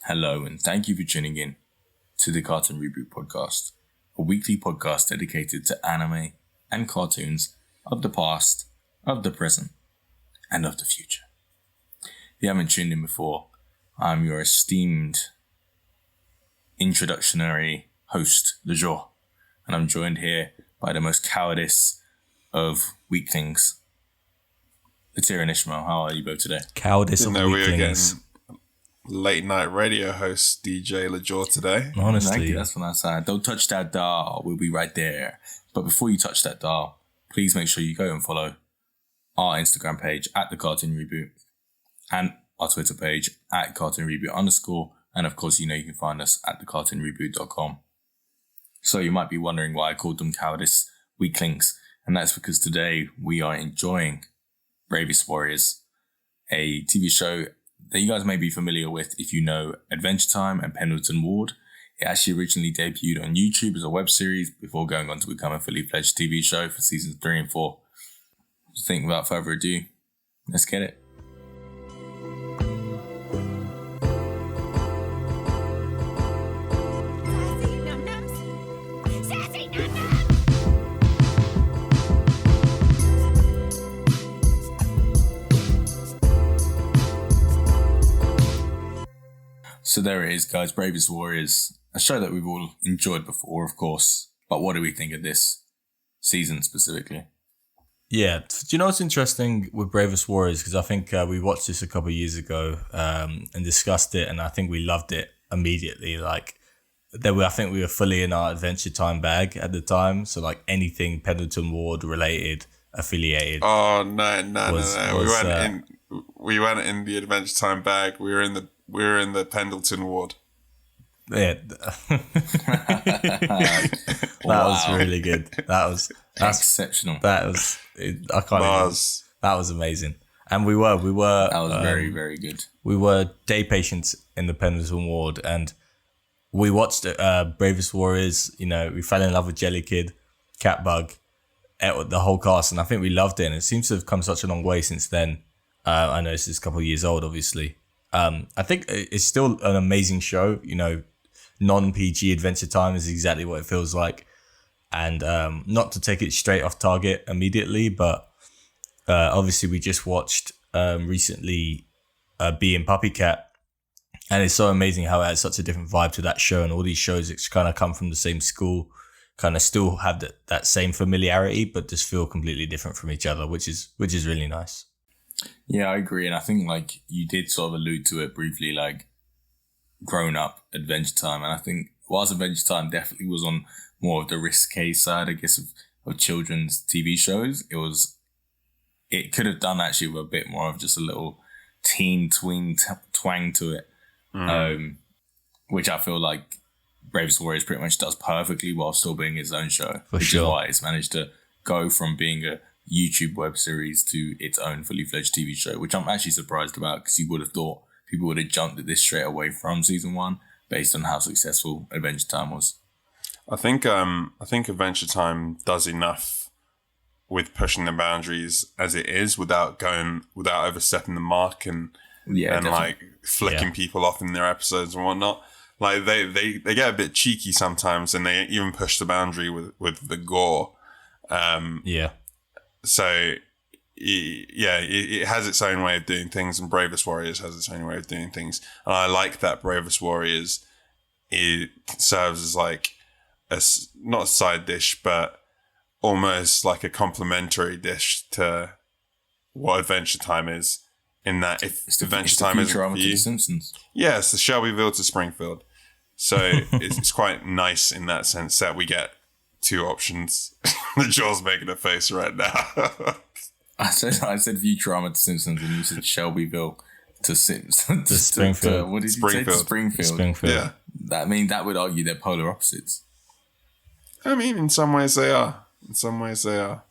Hello, and thank you for tuning in to the Cartoon Reboot podcast, a weekly podcast dedicated to anime and cartoons of the past, of the present, and of the future. If you haven't tuned in before, I'm your esteemed introductionary host, Le Jour, and I'm joined here by the most cowardice of weaklings, Latir and Ishmael. How are you both today? Cowardice of weaklings. Late night radio host DJ Le Jour today. Honestly, that's what I said. Don't touch that dial. We'll be right there. But before you touch that dial, please make sure you go and follow our Instagram page at the Cartoon Reboot and our Twitter page at Cartoon Reboot_. And of course, you can find us at thecartoonreboot.com. So you might be wondering why I called them cowardice weaklings. And that's because today we are enjoying Bravest Warriors, a TV show that you guys may be familiar with if you know Adventure Time and Pendleton Ward. It actually originally debuted on YouTube as a web series before going on to become a fully fledged TV show for seasons 3 and 4. So think without further ado, let's get it. So there it is, guys. Bravest Warriors, a show that we've all enjoyed before, of course. But what do we think of this season specifically? Yeah. Do you know what's interesting with Bravest Warriors? Because I think we watched this a couple of years ago and discussed it, and I think we loved it immediately. I think we were fully in our Adventure Time bag at the time. So anything Pendleton Ward related, affiliated. Oh no! We went in the Adventure Time bag. We were in the Pendleton Ward. Yeah. That was really good. That's exceptional. That was amazing. And we were. That was very, very good. We were day patients in the Pendleton Ward, and we watched Bravest Warriors. We fell in love with Jelly Kid, Catbug, the whole cast, and I think we loved it. And it seems to have come such a long way since then. I know this is a couple of years old, obviously. I think it's still an amazing show. Non-PG Adventure Time is exactly what it feels like. And not to take it straight off target immediately, but obviously we just watched recently Bee and Puppy Cat. And it's so amazing how it has such a different vibe to that show. And all these shows that kind of come from the same school kind of still have that same familiarity, but just feel completely different from each other, which is really nice. Yeah, I agree. And I think you did sort of allude to it briefly, grown up Adventure Time. And I think whilst Adventure Time definitely was on more of the risque side, I guess, of children's TV shows, it could have done actually with a bit more of just a little teen twang to it, which I feel like Bravest Warriors pretty much does perfectly while still being its own show, which is why it's managed to go from being a YouTube web series to its own fully fledged TV show, which I'm actually surprised about because you would have thought people would have jumped at this straight away from season 1 based on how successful Adventure Time was. I think Adventure Time does enough with pushing the boundaries as it is without overstepping the mark and flicking people off in their episodes and whatnot. They get a bit cheeky sometimes, and they even push the boundary with the gore. So, it has its own way of doing things, and Bravest Warriors has its own way of doing things. And I like that Bravest Warriors, it serves as not a side dish, but almost like a complementary dish to what Adventure Time is. In that, if Adventure Time is for you, Simpsons. Yeah, it's the Shelbyville to Springfield. So it's quite nice in that sense that we get two options. The Joel's making a face right now. I said Futurama to Simpsons, and you said Shelbyville to Simpsons. To Springfield. What did you say? To Springfield. Yeah. That would argue they're polar opposites. I mean, in some ways they are.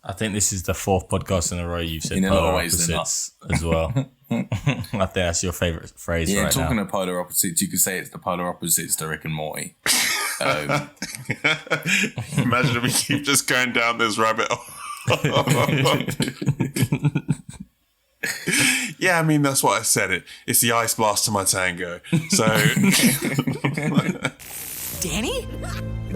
I think this is the 4th podcast in a row you've said polar opposites as well. I think that's your favourite phrase right now. Yeah, talking of polar opposites, you could say it's the polar opposites to Rick and Morty. Imagine if we keep just going down this rabbit hole. Yeah, I mean, that's what I said. It's the ice blast to my tango. So... Danny?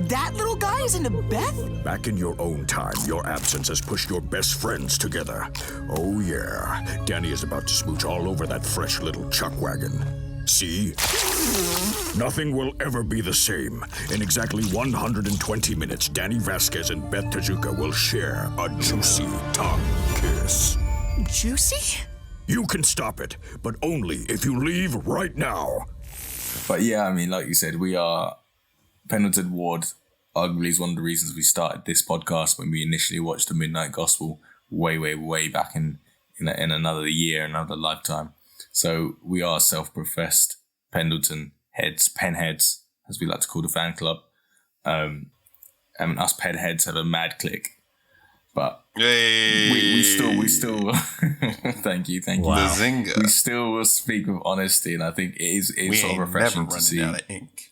That little guy is into Beth? Back in your own time, your absence has pushed your best friends together. Oh yeah, Danny is about to smooch all over that fresh little chuck wagon. See? Nothing will ever be the same. In exactly 120 minutes, Danny Vasquez and Beth Tezuka will share a juicy tongue kiss. Juicy? You can stop it, but only if you leave right now. But yeah, I mean, like you said, we are... Pendleton Ward arguably is one of the reasons we started this podcast when we initially watched The Midnight Gospel way back in another year, another lifetime. So we are self-professed Pendleton heads, pen heads, as we like to call the fan club. I mean, us pen heads have a mad click. But we still thank you. Wow. The zinger. We still will speak with honesty, and I think it's sort of refreshing to see. Out of ink.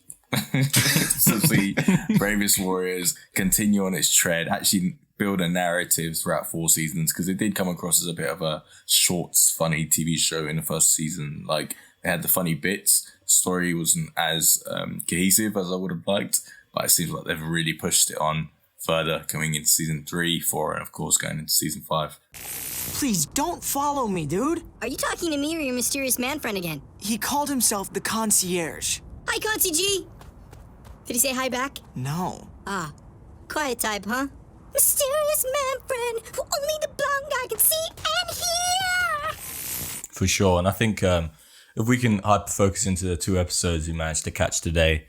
To see Bravest Warriors continue on its tread, actually build a narrative throughout 4 seasons, because it did come across as a bit of a shorts, funny TV show in the first season. Like, they had the funny bits. The story wasn't as cohesive as I would have liked, but it seems like they've really pushed it on further, coming into season 3, 4, and of course going into season 5. Please don't follow me, dude. Are you talking to me or your mysterious man friend again? He called himself the concierge. Hi, Concy G. Did he say hi back? No. Ah, quiet type, huh? Mysterious man friend who only the blind guy can see and hear. For sure. And I think if we can hyper-focus into the 2 episodes we managed to catch today,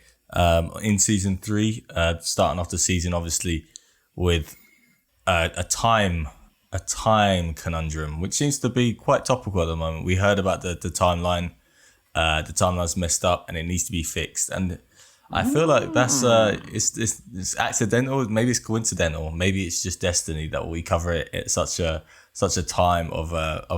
in season 3, starting off the season, obviously, with a time conundrum, which seems to be quite topical at the moment. We heard about the timeline. The timeline's messed up and it needs to be fixed. And I feel like that's it's accidental. Maybe it's coincidental. Maybe it's just destiny that we cover it at such a time of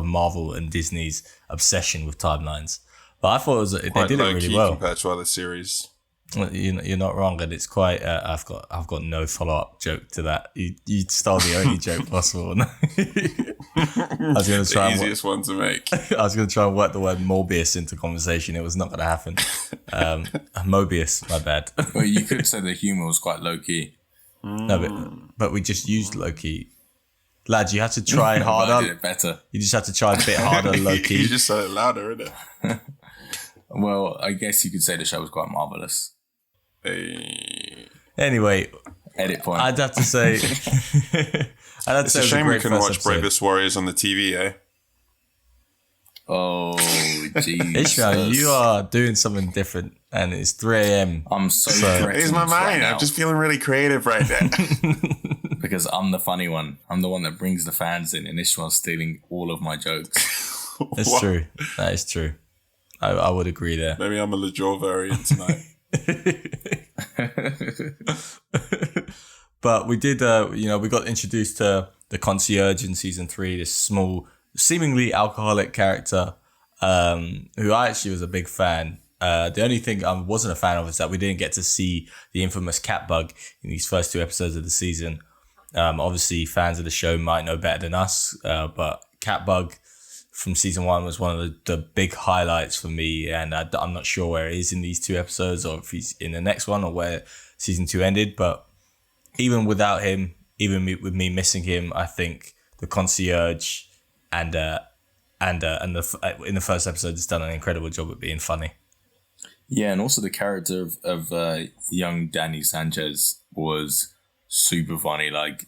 Marvel and Disney's obsession with timelines. But I thought they did it really well compared to other series. You're not wrong, and it's quite. I've got no follow-up joke to that. You stole the only joke possible. I was going to try the easiest one to make. I was going to try and work the word Morbius into conversation. It was not going to happen. Mobius, my bad. Well, you could say the humour was quite low key. No, but we just used low key. Lad, you had to try harder. I did it better. You just had to try a bit harder, low key. You just said it louder, innit? Well, I guess you could say the show was quite marvellous. Anyway, edit point. I'd have to say. It's a shame we couldn't watch Bravest Warriors on the TV, eh? Oh, jeez. Ishmael, you are doing something different, and it's 3 a.m. I'm so It's my mind. I'm just feeling really creative right now. Because I'm the funny one. I'm the one that brings the fans in, and Ishmael's stealing all of my jokes. That's true. That is true. I would agree there. Maybe I'm a LeJour variant tonight. But we did, we got introduced to the concierge in season 3, this small, seemingly alcoholic character, who I actually was a big fan. The only thing I wasn't a fan of is that we didn't get to see the infamous cat bug in these first 2 episodes of the season. Obviously, fans of the show might know better than us, but cat bug from season 1 was one of the big highlights for me, and I'm not sure where he is in these 2 episodes or if he's in the next one or where season 2 ended. But even without him, with me missing him, I think the concierge and in the first episode has done an incredible job at being funny. Yeah, and also the character of young Danny Sanchez was super funny. Like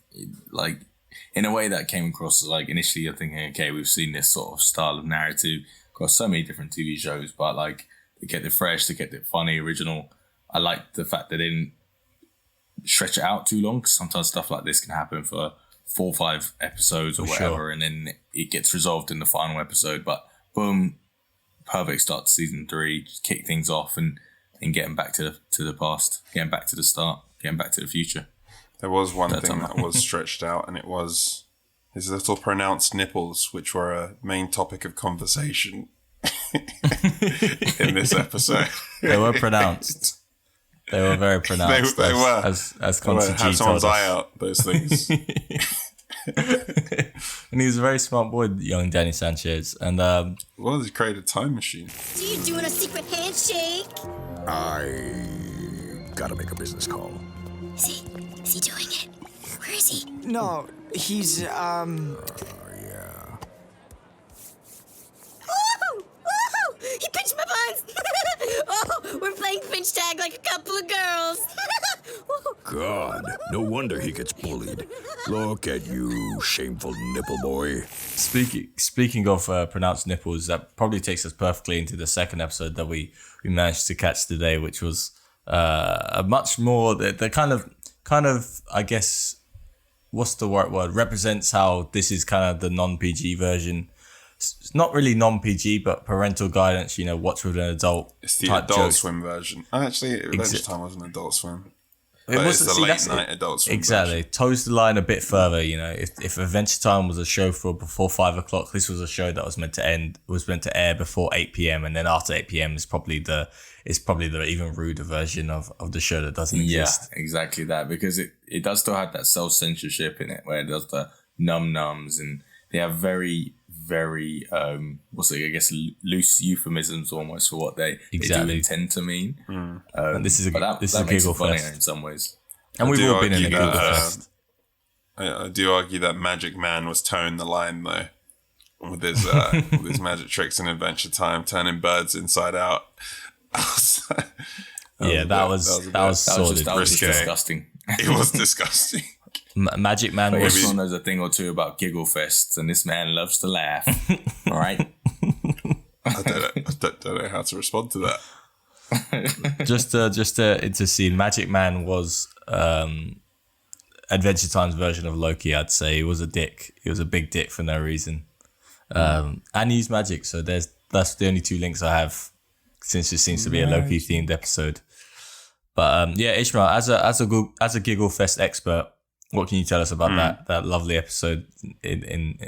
in a way that came across as, like, initially you're thinking, okay, we've seen this sort of style of narrative across so many different TV shows, but like they kept it fresh, they kept it funny, original. I liked the fact that they didn't stretch it out too long, because sometimes stuff like this can happen for 4 or 5 episodes or whatever, sure. And then it gets resolved in the final episode. But boom, perfect start to season 3, just kick things off and getting back to the past, getting back to the start, getting back to the future. There was one thing that was stretched out, and it was his little pronounced nipples, which were a main topic of conversation in this episode. They were pronounced. They were very pronounced. They were. As Constantine have someone's told us. eye out, those things. And he was a very smart boy, young Danny Sanchez. And Well, he created a time machine. So you doing a secret handshake? I gotta make a business call. Is he doing it? Where is he? No, he's, Yeah. Woohoo! Woohoo! He pinched my buns! Oh, we're playing pinch tag like a couple of girls. God, no wonder he gets bullied. Look at you, shameful nipple boy. speaking of pronounced nipples, that probably takes us perfectly into the second episode that we managed to catch today, which was a much more the kind of I guess, what's the right word, represents how this is kind of the non-PG version. It's not really non-PG, but parental guidance, watch with an adult. It's the type Adult jokes. Swim version. Actually, Adventure Time wasn't Adult Swim. But was- it's the see, late that's night it. Adult Swim Exactly. version. Toes the line a bit further, if Adventure Time was a show for before 5 o'clock, this was a show that was meant to air before 8 p.m. and then after 8 p.m. is probably the even ruder version of the show that doesn't exist. Yeah, exactly that, because it does still have that self-censorship in it, where it does the num-nums, and they have very, very, loose euphemisms almost for what they do intend to mean. And this is a Makes giggle it funnier fest. in some ways. And I we've do all been in a argue giggle that, fest. I do argue that Magic Man was towing the line, though, with his magic tricks in Adventure Time, turning birds inside out. That was solid. That was risque. disgusting. It was disgusting. Magic Man But was everyone knows a thing or two about giggle fests, and this man loves to laugh. All right? I don't know how to respond to that. just to intercede. Magic Man was Adventure Time's version of Loki. I'd say he was a dick. He was a big dick for no reason, and he used magic. So that's the only two links I have, since it seems to be a Loki themed episode. But Ishmael, as a giggle fest expert, what can you tell us about that lovely episode in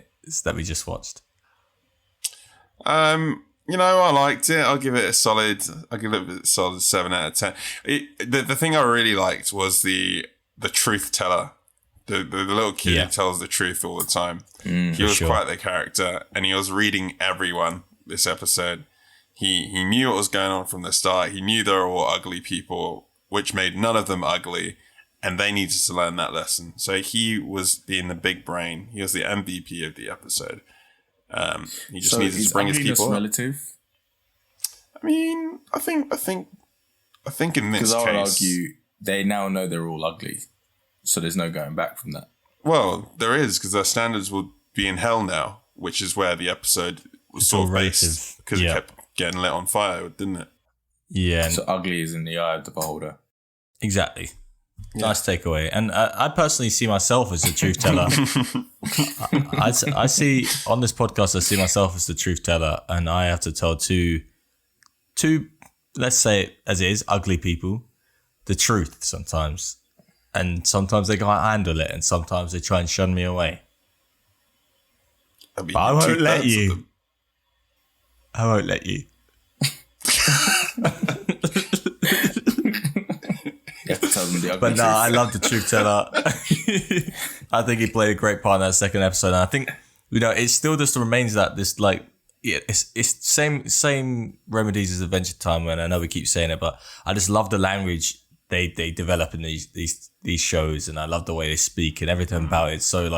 that we just watched? I liked it. I'll give it a solid 7 out of 10. The thing I really liked was the truth teller, the little kid who tells the truth all the time. He was quite the character, and he was reading everyone this episode. He knew what was going on from the start. He knew they were all ugly people, which made none of them ugly, and they needed to learn that lesson. So he was being the big brain. He was the MVP of the episode. He just needed to bring his people up. Relative? I mean, I think in this case, Because I would argue they now know they're all ugly, so there's no going back from that. well, there is, because their standards will be in hell now, which is where the episode was sort of based, because it kept getting lit on fire, didn't it? Yeah, So ugly is in the eye of the beholder. exactly. Nice takeaway. And I personally see myself as the truth teller. I see on this podcast, I see myself as the truth teller, and I have to tell two, let's say it as it is, ugly people, the truth sometimes. And sometimes they can't handle it, and sometimes they try and shun me away. I mean, But I won't 2/3 let of you. them- I won't let you. You have to tell them the ugly But no, truth. I love the truth teller. I think he played a great part in that second episode. And I think, it still just remains that this, it's same remedies as Adventure Time, and I know we keep saying it, but I just love the language they develop in these shows, and I love the way they speak and everything about it. So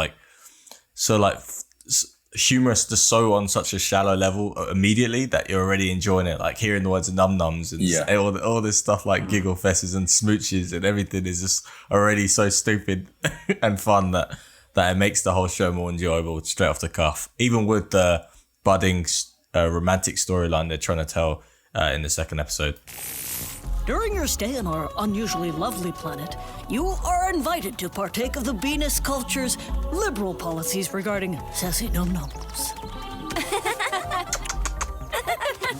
humorous, just so on such a shallow level immediately that you're already enjoying it, like hearing the words num-nums and all this stuff like giggle fests and smooches and everything is just already so stupid and fun that it makes the whole show more enjoyable straight off the cuff, even with the budding romantic storyline they're trying to tell in the second episode. During your stay on our unusually lovely planet, you are invited to partake of the Venus culture's liberal policies regarding sassy num-nums.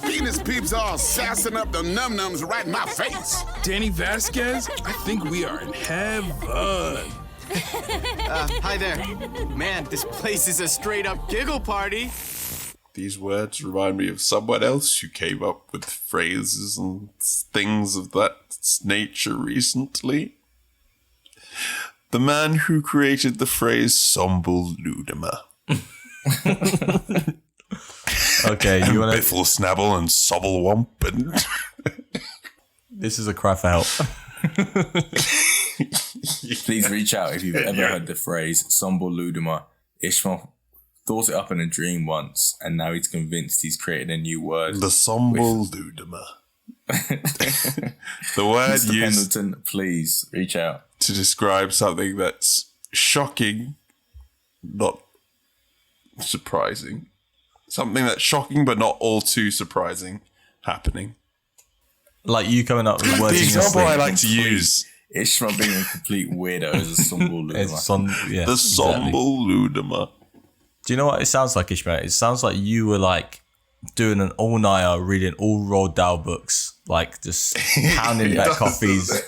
Venus peeps all sassing up the num-nums right in my face. Danny Vasquez, I think we are in heaven. Hi there. Man, this place is a straight-up giggle party. These words remind me of someone else who came up with phrases and things of that nature recently. The man who created the phrase Somble Ludimer. Okay, you want to... Biffle Snabble and Sobble Womp and... This is a cry for help. Please reach out if you've ever heard the phrase Somble Ludimer. Ishmael thought it up in a dream once, and now he's convinced he's created a new word. The Somble Ludimer. The word Mr. used Pendleton, please reach out. to describe something that's shocking, not surprising. Something that's shocking but not all too surprising happening. Like you coming up with words The in your example I sleep. like to use. Ishmael being a complete weirdo as a Somble Ludimer. The Somble Ludimer. Do you know what it sounds like, Ishmael? It sounds like you were like doing an all-nighter, reading all Roald Dahl books, like just pounding back coffees,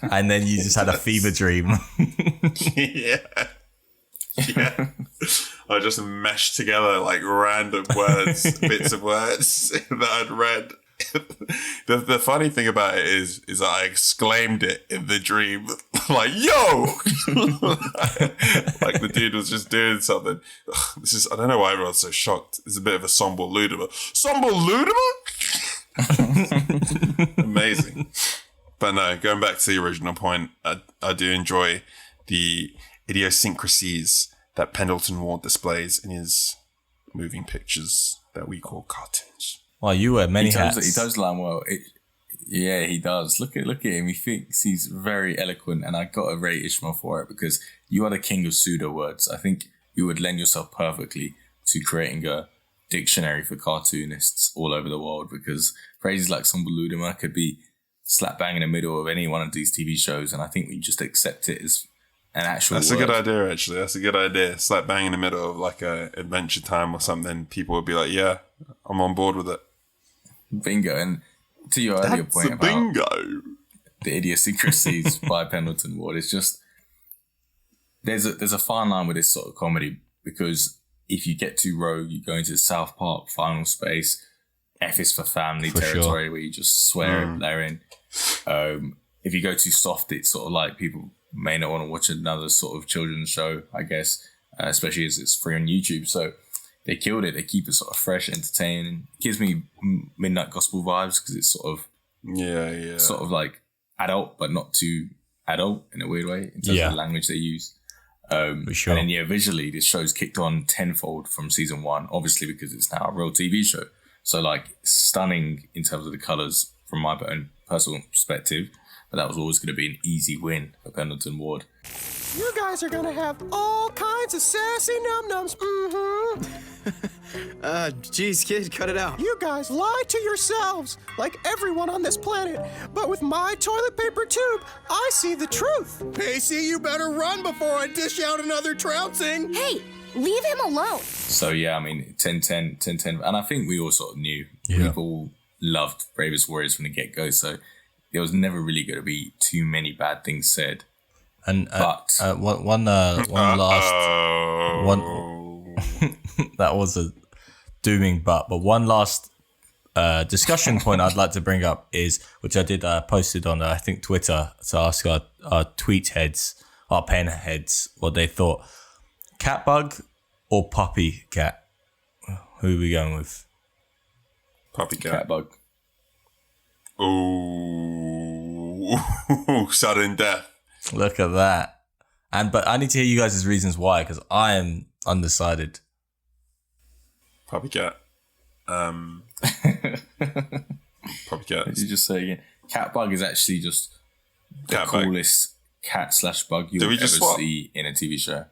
and then you just had a fever dream. Yeah. I just meshed together like random words, bits of words that I'd read. The funny thing about it is that I exclaimed it in the dream, like "Yo!" Like the dude was just doing something. I don't know why everyone's so shocked. It's a bit of a Somble Ludimer. Somble Ludimer? Amazing. But no, going back to the original point, I do enjoy the idiosyncrasies that Pendleton Ward displays in his moving pictures that we call cartoons. Well, you wear many hats. He does line well. Yeah, he does. Look at him. He thinks he's very eloquent, and I got to rate Ishmael for it because you are the king of pseudo words. I think you would lend yourself perfectly to creating a dictionary for cartoonists all over the world, because phrases like Somble Ludimer could be slap bang in the middle of any one of these TV shows, and I think we just accept it as an actual That's word. a good idea, actually. That's a good idea. Slap bang in the middle of like a Adventure Time or something. People would be like, yeah, I'm on board with it. Bingo. And to your earlier point about the idiosyncrasies by Pendleton Ward, it's just there's a fine line with this sort of comedy, because if you get too rogue, you go into South Park, Final Space, F is for family territory, where you just swear therein. If you go too soft, it's sort of like people may not want to watch another sort of children's show, I guess, especially as it's free on YouTube. So they killed it. They keep it sort of fresh, entertaining. It gives me Midnight Gospel vibes because it's sort of sort of like adult, but not too adult in a weird way in terms of the language they use. And then visually this show's kicked on tenfold from season 1, obviously because it's now a real TV show. So like stunning in terms of the colours from my own personal perspective, but that was always going to be an easy win for Pendleton Ward. You guys are gonna have all kinds of sassy num-nums. Geez, kid, cut it out. You guys lie to yourselves, like everyone on this planet. But with my toilet paper tube, I see the truth. Pacey, you better run before I dish out another trouncing. Hey, leave him alone. So yeah, I mean, 10-10. And I think we all sort of knew. People loved Bravest Warriors from the get-go, so there was never really going to be too many bad things said. And one last that was a dooming but one last discussion point I'd like to bring up is, which I did posted on I think Twitter, to ask our tweet heads, our pen heads, what they thought. Cat bug or puppy cat? Who are we going with? Puppy cat. Cat bug. Oh, sudden death. Look at that. But I need to hear you guys' reasons why, because I am undecided. Puppy cat. Puppy cat. Did you just say again? Cat bug is actually just the coolest cat/bug you would ever see in a TV show.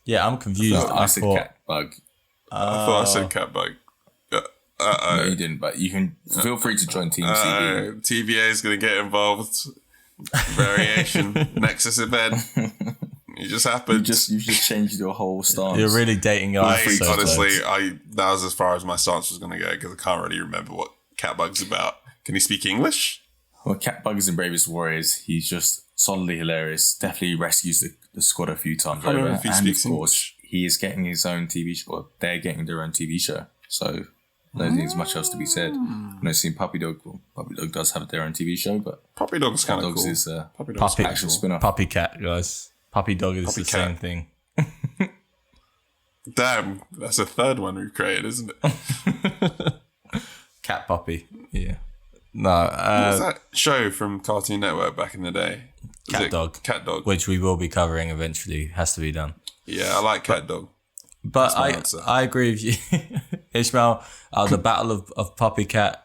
Yeah, I'm confused. So I said cat bug. I thought I said cat bug. No, you didn't, but you can feel free to join Team CB. TVA is going to get involved. Variation. Nexus event. It just happened. You just changed your whole stance. You're really dating our episode. Honestly, that was as far as my stance was going to go, because I can't really remember what Catbug's about. Can he speak English? Well, Catbug is in Bravest Warriors. He's just solidly hilarious. Definitely rescues the squad a few times over. Know if he speaks of course, he is getting his own TV show. Or they're getting their own TV show. So there isn't much else to be said. I've never seen Puppy Dog. Well, Puppy Dog does have their own TV show, but Puppy Dog's kind of cool. Is Puppy actual spin-off. Puppy cat, guys. Puppy dog is Puppy the cat. same thing. Damn, that's a third one we've created, isn't it? Cat puppy. Yeah. No. What was that show from Cartoon Network back in the day? Was Cat it Dog. Cat Dog. Which we will be covering eventually. Has to be done. Yeah, I like Cat Dog. But That's my answer. I agree with you. Ishmael, the battle of Puppy Cat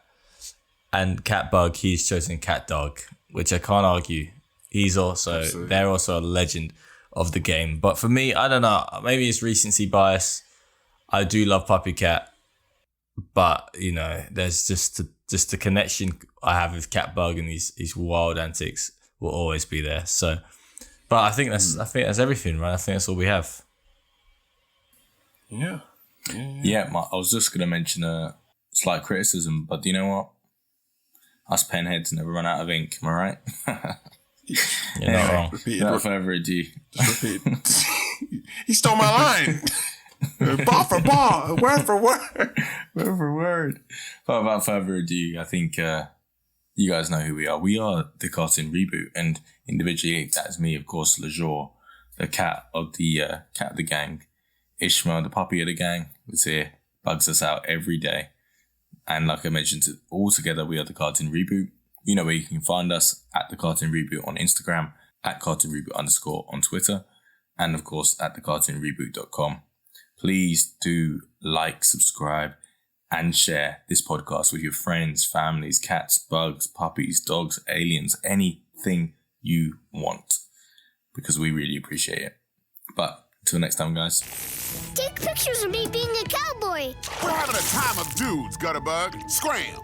and Cat Bug, he's chosen Cat Dog, which I can't argue. He's also, Absolutely. they're also a legend of the game. But for me, I don't know, maybe it's recency bias. I do love Puppy Cat, but, you know, there's just the connection I have with Cat Bug and his wild antics will always be there. So, but I think that's everything, right? I think that's all we have. Yeah. Yeah, I was just going to mention a slight criticism, but do you know what? Us penheads never run out of ink, am I right? You're not wrong. Without further ado. Just repeat. He stole my line. Bar for bar, word for word. Word for word. But without further ado, I think you guys know who we are. We are the Cartoon Reboot, and individually, that is me, of course, Lejour, the cat of the gang. Ishmael, the puppy of the gang, is here, bugs us out every day. And like I mentioned, all together, we are the Cartoon Reboot. You know where you can find us at the Cartoon Reboot on Instagram, at Cartoon Reboot _ on Twitter, and of course at thecartoonreboot.com. Please do like, subscribe, and share this podcast with your friends, families, cats, bugs, puppies, dogs, aliens, anything you want, because we really appreciate it. But until next time, guys. Take pictures of me being a cowboy. We're having a time of dudes, Gutterbug. Scram.